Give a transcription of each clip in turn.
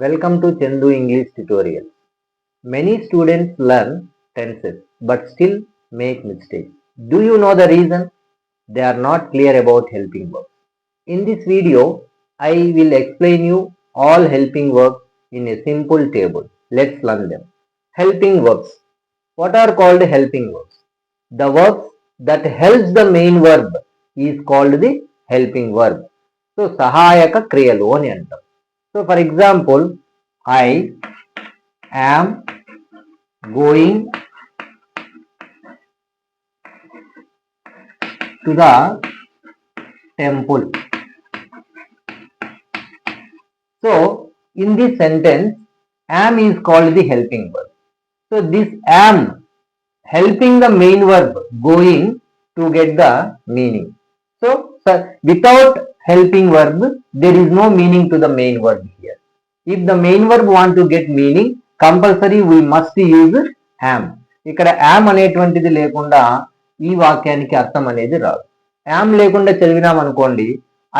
Welcome to Chandu English tutorial. Many students learn tenses but still make mistakes. Do you know the reason? They are not clear about helping verbs. In this video, I will explain you all helping verbs in a simple table. Let's learn them. Helping verbs. What are called helping verbs? The verbs that helps the main verb is called the helping verb. So, సహాయక క్రియలు అని అంటాం. So, for example, I am going to the temple. So, in this sentence, am is called the helping verb. So, this am helping the main verb going to get the meaning. So, without helping verb, there is no meaning to the main verb here. If the main verb want to get meaning, compulsory we must use am. ఇక్కడ am అనేటువంటిది లేకుండా ఈ వాక్యానికి అర్థం అనేది రాదు. am లేకుండా చదివినాం అనుకోండి,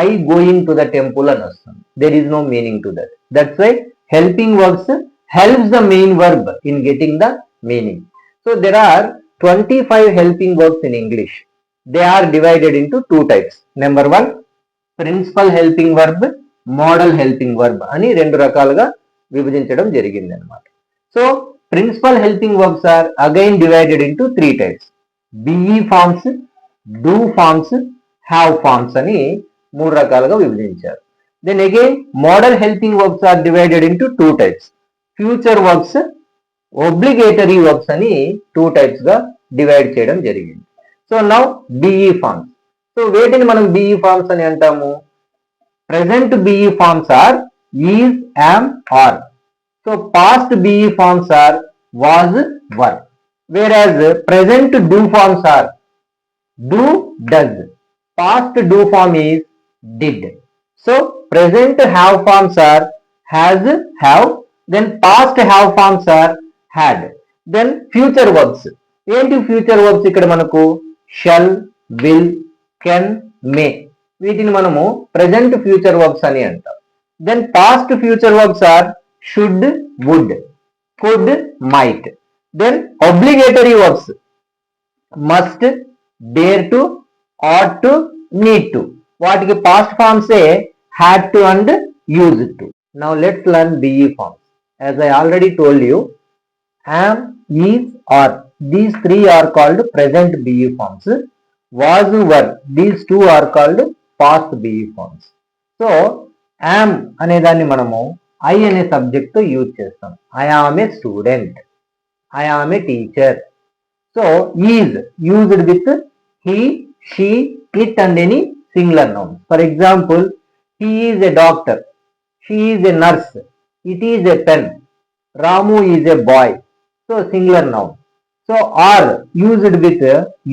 I going to the temple అని వస్తుంది. There is no meaning to that. That's why helping verbs helps the main verb in getting the meaning. So there are 25 helping verbs in English. They are divided into two types. Number one, principal helping verb, model helping verb అని రెండు రకాలుగా విభజించడం జరిగింది అన్నమాట. So principal helping verbs are again divided into three types. Be forms, do forms, have forms అని మూడు రకాలుగా విభజించారు. Then again modal helping verbs are divided into two types. Future verbs, obligatory verbs అని టూ టైప్స్ గా divide చేయడం జరిగింది. So now be forms. So వేటిని మనం బిఈ ఫార్మ్స్ అని అంటాము? Present be forms are is, am, are. So past be forms are was, were. whereas present do forms are do, does. Past do form is did. So present have forms are has, have. Then past have forms are had. Then future verbs. ఏంటి future verbs? ఇక్కడ మనకు shall, will, can, మే. వీటిని మనము present future verbs అని అంటాం. Then past future verbs are should, would, could, might. Then obligatory verbs must, dare to, ought to, need to. వాటికి past forms had to and used to. Now let's learn BE forms. As I already told you, am, is, are. These three are called present BE forms. Was, were. These two are called past BE forms. So am అనే దాన్ని మనము I అనే subject తో use చేస్తాం. I am a student. I am a teacher. So is used with he, she, it and any singular nouns. For example, he is a doctor, she is a nurse, it is a pen, Ramu is a boy. So singular noun. So are used with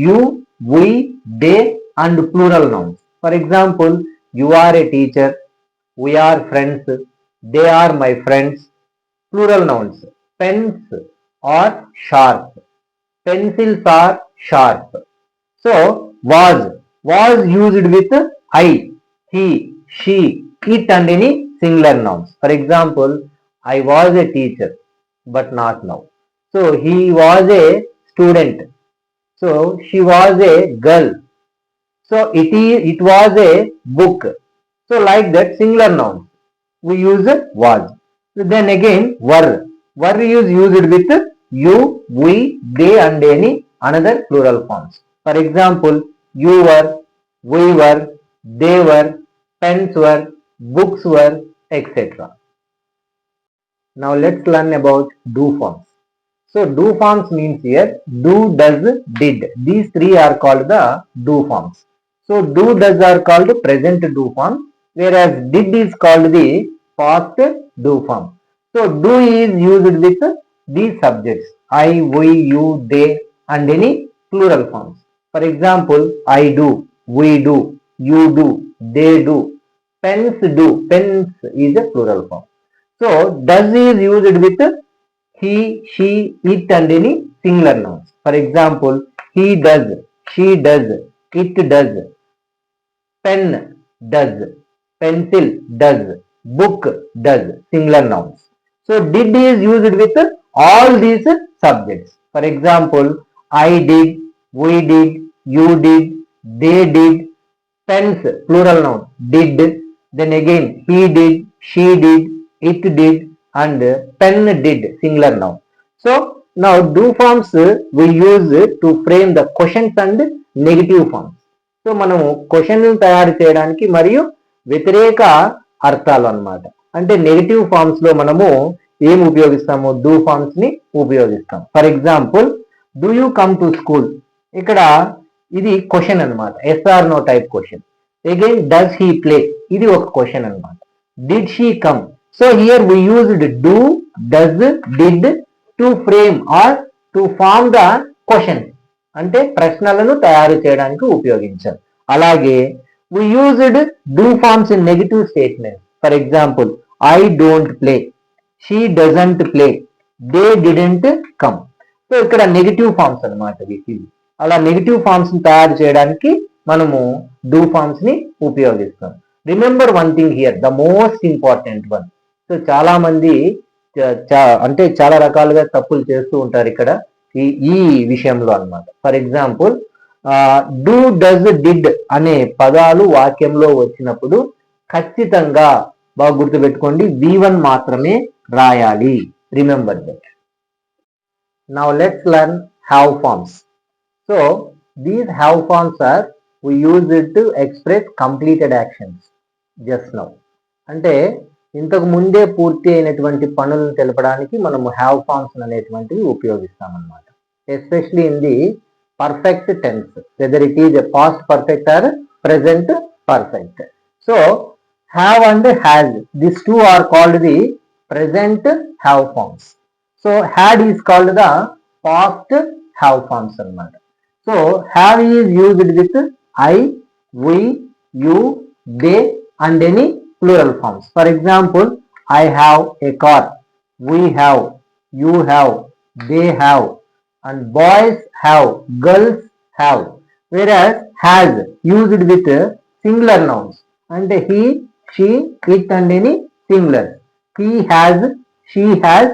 you, we, they and plural nouns. For example, you are a teacher, we are friends, they are my friends. Plural nouns. Pens are sharp, pencils are sharp. So was used with I, he, she, it and any singular nouns. For example, I was a teacher but not now. So he was a student, so she was a girl, so it was a book. So like that, singular nouns we use was. Then again were is used with you, we, they and any another plural forms. For example, you were, we were, they were, pens were, books were, etc. Now let's learn about do forms. So do forms means here do, does, did. These three are called the do forms. So do, does are called present do form, whereas did is called the past do form. So do is used with these subjects I, we, you, they and any plural forms. For example, I do, we do, you do, they do, pens do. Pens is a plural form. So does is used with he, she, it and any singular nouns. For example, he does, she does, it does, pen does, pencil does, book, does, singular nouns. So did is used with all these subjects. For example, I did, we did, you did, they did. Pens, plural noun, did. Then again, he did, she did, it did, and pen did, singular noun. So now do forms we use to frame the questions and negative forms. So మనము question తయారు చేయడానికి మరియు వ్యతిరేక అర్థాలు అన్నమాట. అంటే negative forms లో మనము ఏం ఉపయోగిస్తాము? డూ ఫార్మ్స్ ని ఉపయోగిస్తాం. For example, do you come to school, ఇక్కడ ఇది క్వశ్చన్ అన్నమాట, yes or no type question. Again does he play, ఇది ఒక క్వశ్చన్ అన్నమాట. Did she come, so here we used do, does, did to frame or to form the question, అంటే ప్రశ్నలను తయారు చేయడానికి ఉపయోగించారు. అలాగే we used do forms in negative statements. For example, I don't play, she doesn't play, they didn't come. So ఇక్కడ negative forms అనమాట వీటివి. అలా negative forms ని తయారు చేయడానికి మనము డూ ఫార్మ్స్ ని ఉపయోగిస్తాం. Remember one thing here, the most important one. So చాలా మంది అంటే చాలా రకాలుగా తప్పులు చేస్తూ ఉంటారు ఇక్కడ ఈ విషయంలో అన్నమాట. For example, do, does, did అనే పదాలు వాక్యంలో వచ్చినప్పుడు ఖచ్చితంగా బాగా గుర్తుపెట్టుకోండి, V1 మాత్రమే రాయాలి. Remember that. Now let's learn have forms. So these have forms are we use it to express completed actions just now. అంటే ఇంతకు ముందే పూర్తి అయినటువంటి పనులను తెలపడానికి మనము హ్యావ్ ఫార్మ్స్ అనేటువంటివి ఉపయోగిస్తాం అన్నమాట. Especially in the perfect tense, whether it is a past perfect or present perfect. So have and has, this two are called the present have forms. So had is called the past have forms అన్నమాట. So have is used with I, we, you, they and any plural forms. For example, I have a car, we have, you have, they have, and boys have, girls have. Whereas has used with singular nouns, and he, she, it and any singular. He has, she has,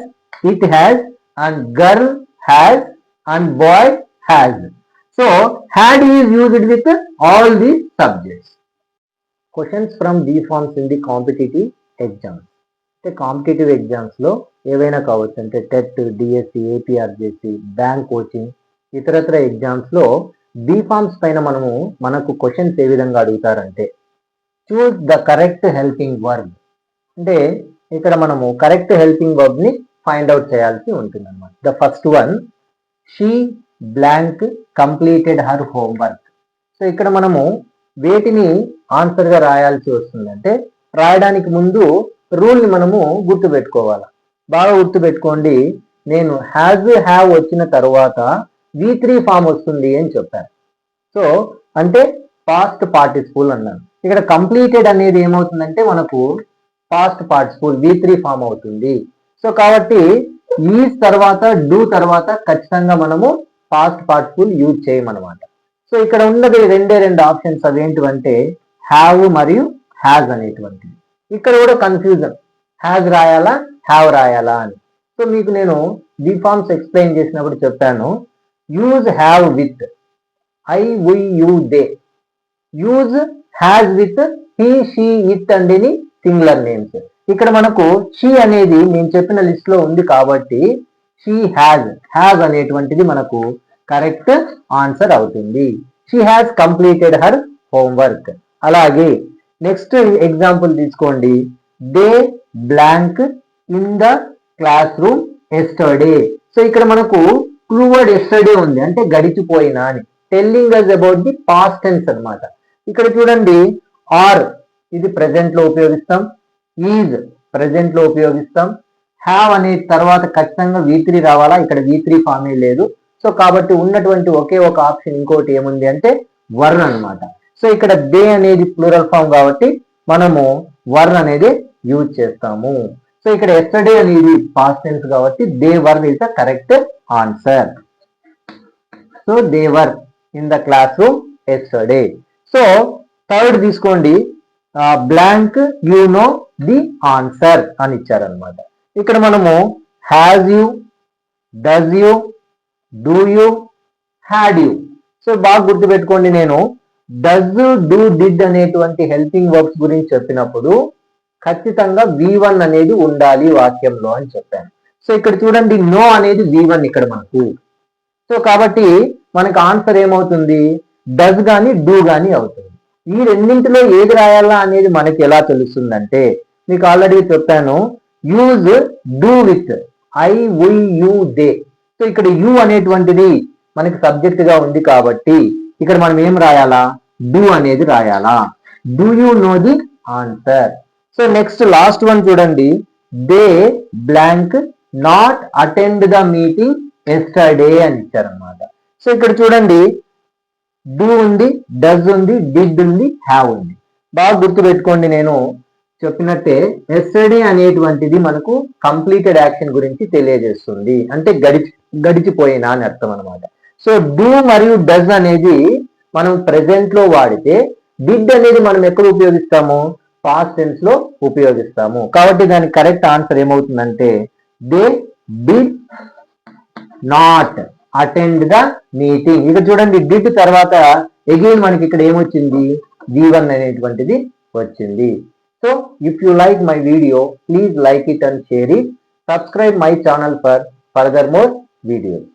it has, and girl has, and boy has. So had is used with all these subjects. Questions from these forms in the competitive exams. అంటే competitive exams లో ఏవైనా కావచ్చు, అంటే TET, DSC, APRJC, bank coaching, ఇతరత్ర exams లో be forms పైన మనకు questions ఏ విధంగా అడుగుతారంటే, choose the correct helping verb. అంటే ఇక్కడ మనము కరెక్ట్ హెల్పింగ్ వర్బ్ ని ఫైండ్ అవుట్ చేయాల్సి ఉంటుంది అన్నమాట. The first one, she blank completed her homework. So ఇక్కడ మనము వేటిని ఆన్సర్ గా రాయాల్సి వస్తుంది అంటే, రాయడానికి ముందు రూల్ ని మనము గుర్తు పెట్టుకోవాలి. బాగా గుర్తు పెట్టుకోండి, నేను హ్యాజ్, హ్యావ్ వచ్చిన తర్వాత V3 ఫామ్ వస్తుంది అని చెప్పాను. సో అంటే పాస్ట్ పార్టిసిపుల్ అన్నాను. ఇక్కడ కంప్లీటెడ్ అనేది ఏమవుతుందంటే మనకు పాస్ట్ పార్టిసిపుల్ V3 ఫామ్ అవుతుంది. సో కాబట్టి ఈజ్ తర్వాత డూ తర్వాత ఖచ్చితంగా మనము పాస్ట్ పార్టిసిపుల్ యూజ్ చేయమన్నమాట. సో ఇక్కడ ఉన్నది రెండు ఆప్షన్స్, అవేంటివంటే హ్యావ్ మరియు హ్యాజ్ అనేటువంటివి. ఇక్కడ కూడా కన్ఫ్యూజన్, హ్యాజ్ రాయాలా హ్యావ్ రాయాలా అని. సో మీకు నేను ది ఫార్మ్స్ ఎక్స్ప్లెయిన్ చేసినప్పుడు చెప్పాను, use have with I, we, you, they. Use has with he, she, it and any singular names. ఇక్కడ మనకు షీ అనేది నేను చెప్పిన లిస్ట్ లో ఉంది కాబట్టి షీ హ్యాజ్ అనేటువంటిది మనకు కరెక్ట్ ఆన్సర్ అవుతుంది. She has completed her homework. అలాగే నెక్స్ట్ ఎగ్జాంపుల్ తీసుకోండి, they blank in the class room yesterday. So ఇక్కడ మనకు క్లూ వర్డ్ ఎస్టర్డే ఉంది, అంటే గడిచిపోయినా అని, telling us about the past tense అన్నమాట. ఇక్కడ చూడండి, ఆర్ ఇది ప్రెసెంట్ లో ఉపయోగిస్తాం, ఈజ్ ప్రెసెంట్ లో ఉపయోగిస్తాం, హ్యావ్ అనే తర్వాత ఖచ్చితంగా V3 రావాలా, ఇక్కడ V3 ఫామే లేదు. సో కాబట్టి ఉన్నటువంటి ఒకే ఒక ఆప్షన్ ఇంకోటి ఏముంది అంటే వర్న్ అన్నమాట. సో ఇక్కడ దే అనేది ప్లూరల్ ఫామ్ కాబట్టి మనము వర్న్ అనేది యూజ్ చేస్తాము. సో ఇక్కడ ఎస్టర్డే అనేది పాస్ట్ టెన్స్ కాబట్టి they were is the correct answer. So they were in the class room yesterday. So third తీసుకోండి, blank you know the answer అని ఇచ్చారనమాట. ఇక్కడ మనము has you, does you, do you, had you. So బాగా గుర్తుపెట్టుకోండి, నేను does, do, did అనేటువంటి helping verbs గురించి చెప్పినప్పుడు ఖచ్చితంగా V1 అనేది ఉండాలి వాక్యంలో అని చెప్పాను. సో ఇక్కడ చూడండి, నో అనేది V1 ఇక్కడ మనకు. సో కాబట్టి మనకు ఆన్సర్ ఏమవుతుంది, డస్ గాని డూ గాని అవుతుంది. ఈ రెండింటిలో ఏది రాయాలా అనేది మనకి ఎలా తెలుస్తుందంటే, మీకు ఆల్రెడీ చెప్పాను, use do with I, we, you, they. So ఇక్కడ యూ అనేటువంటిది మనకి సబ్జెక్ట్ గా ఉంది కాబట్టి ఇక్కడ మనం ఏం రాయాలా, డూ అనేది రాయాలా. Do you know the answer. So next last one చూడండి, they blank not attend the meeting yesterday అని ఇచ్చారనమాట. సో ఇక్కడ చూడండి, డూ ఉంది, డస్ ఉంది, డిడ్ ఉంది, హ్యావ్ ఉంది. బాగా గుర్తుపెట్టుకోండి, నేను చెప్పినట్టే ఎస్టర్డే అనేటువంటిది మనకు కంప్లీటెడ్ యాక్షన్ గురించి తెలియజేస్తుంది, అంటే గడిచిపోయినా అని అర్థం అనమాట. సో డూ మరియు డస్ అనేది మనం ప్రెసెంట్ లో వాడితే, డిడ్ అనేది మనం ఎక్కడ ఉపయోగిస్తాము, పాస్ట్ టెన్స్ లో ఉపయోగిస్తాము. కాబట్టి దానికి కరెక్ట్ ఆన్సర్ ఏమవుతుందంటే, they did not attend the meeting. ఇక్కడ చూడండి, డిడ్ తర్వాత అగైన్ మనకి ఇక్కడ ఏమొచ్చింది, V1 అనేటువంటిది వచ్చింది. So if you like my video, please like it and share it. Subscribe my channel for further more videos.